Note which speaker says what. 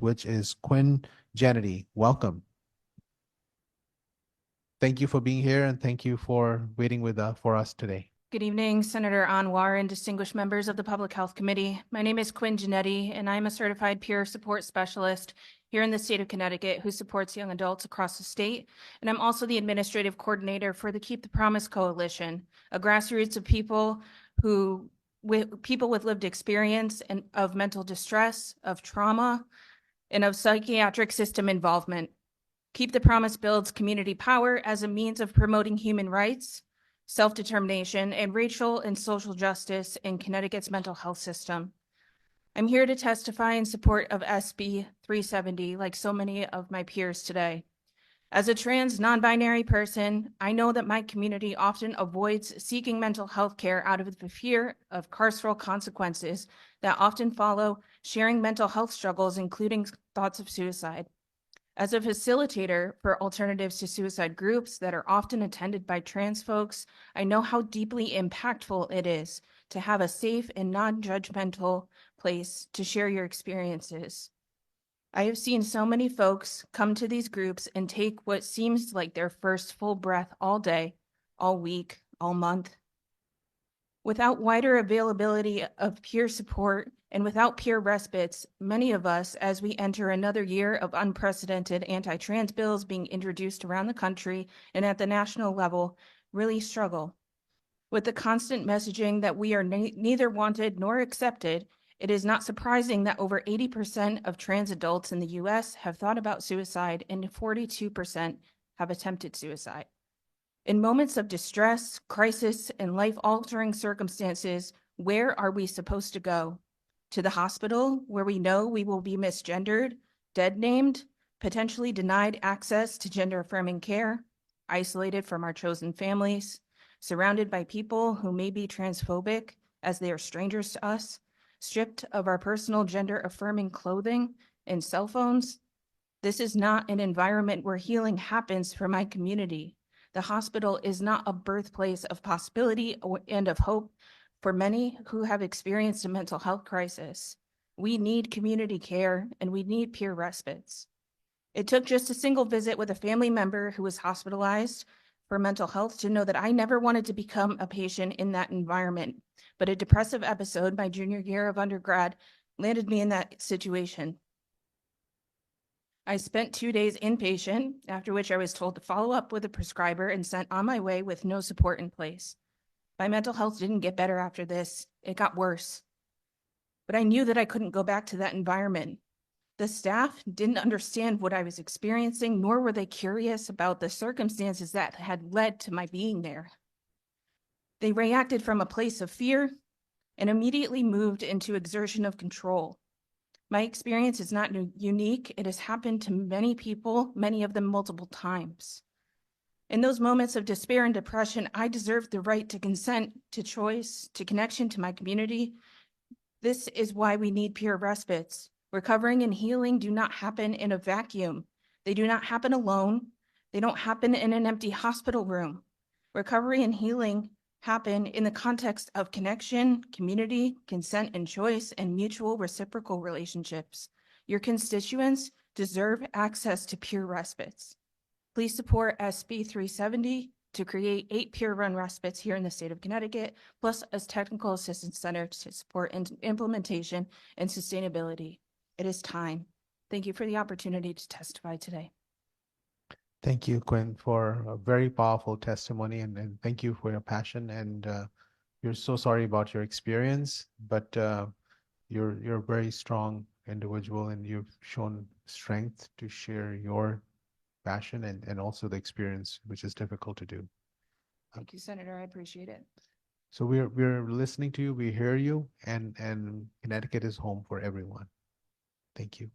Speaker 1: which is Quinn Jannety. Welcome. Thank you for being here and thank you for waiting for us today.
Speaker 2: Good evening, Senator Anwar and distinguished members of the Public Health Committee. My name is Quinn Jannety, and I'm a certified peer support specialist here in the state of Connecticut who supports young adults across the state. And I'm also the administrative coordinator for the Keep the Promise Coalition, a grassroots of people with lived experience and of mental distress, of trauma, and of psychiatric system involvement. Keep the Promise builds community power as a means of promoting human rights, self-determination, and racial and social justice in Connecticut's mental health system. I'm here to testify in support of SB 370, like so many of my peers today. As a trans non-binary person, I know that my community often avoids seeking mental health care out of the fear of carceral consequences that often follow sharing mental health struggles, including thoughts of suicide. As a facilitator for alternatives to suicide groups that are often attended by trans folks, I know how deeply impactful it is to have a safe and non-judgmental place to share your experiences. I have seen so many folks come to these groups and take what seems like their first full breath all day, all week, all month. Without wider availability of peer support and without peer respites, many of us, as we enter another year of unprecedented anti-trans bills being introduced around the country and at the national level, really struggle. With the constant messaging that we are neither wanted nor accepted, it is not surprising that over 80% of trans adults in the US have thought about suicide and 42% have attempted suicide. In moments of distress, crisis, and life-altering circumstances, where are we supposed to go? To the hospital, where we know we will be misgendered, dead-named, potentially denied access to gender-affirming care, isolated from our chosen families, surrounded by people who may be transphobic as they are strangers to us, stripped of our personal gender-affirming clothing and cell phones. This is not an environment where healing happens for my community. The hospital is not a birthplace of possibility and of hope for many who have experienced a mental health crisis. We need community care and we need peer respites. It took just a single visit with a family member who was hospitalized for mental health to know that I never wanted to become a patient in that environment, but a depressive episode my junior year of undergrad landed me in that situation. I spent 2 days inpatient, after which I was told to follow up with a prescriber and sent on my way with no support in place. My mental health didn't get better after this. It got worse. But I knew that I couldn't go back to that environment. The staff didn't understand what I was experiencing, nor were they curious about the circumstances that had led to my being there. They reacted from a place of fear and immediately moved into exertion of control. My experience is not unique. It has happened to many people, many of them multiple times. In those moments of despair and depression, I deserve the right to consent, to choice, to connection to my community. This is why we need peer respites. Recovering and healing do not happen in a vacuum. They do not happen alone. They don't happen in an empty hospital room. Recovery and healing happen in the context of connection, community, consent and choice, and mutual reciprocal relationships. Your constituents deserve access to peer respites. Please support SB 370 to create 8 peer-run respites here in the state of Connecticut, plus a technical assistance center to support implementation and sustainability. It is time. Thank you for the opportunity to testify today.
Speaker 1: Thank you, Quinn, for a very powerful testimony and thank you for your passion. And you're so sorry about your experience, but you're a very strong individual and you've shown strength to share your passion and also the experience, which is difficult to do.
Speaker 2: Thank you, Senator. I appreciate it.
Speaker 1: So we're listening to you, we hear you, and Connecticut is home for everyone. Thank you.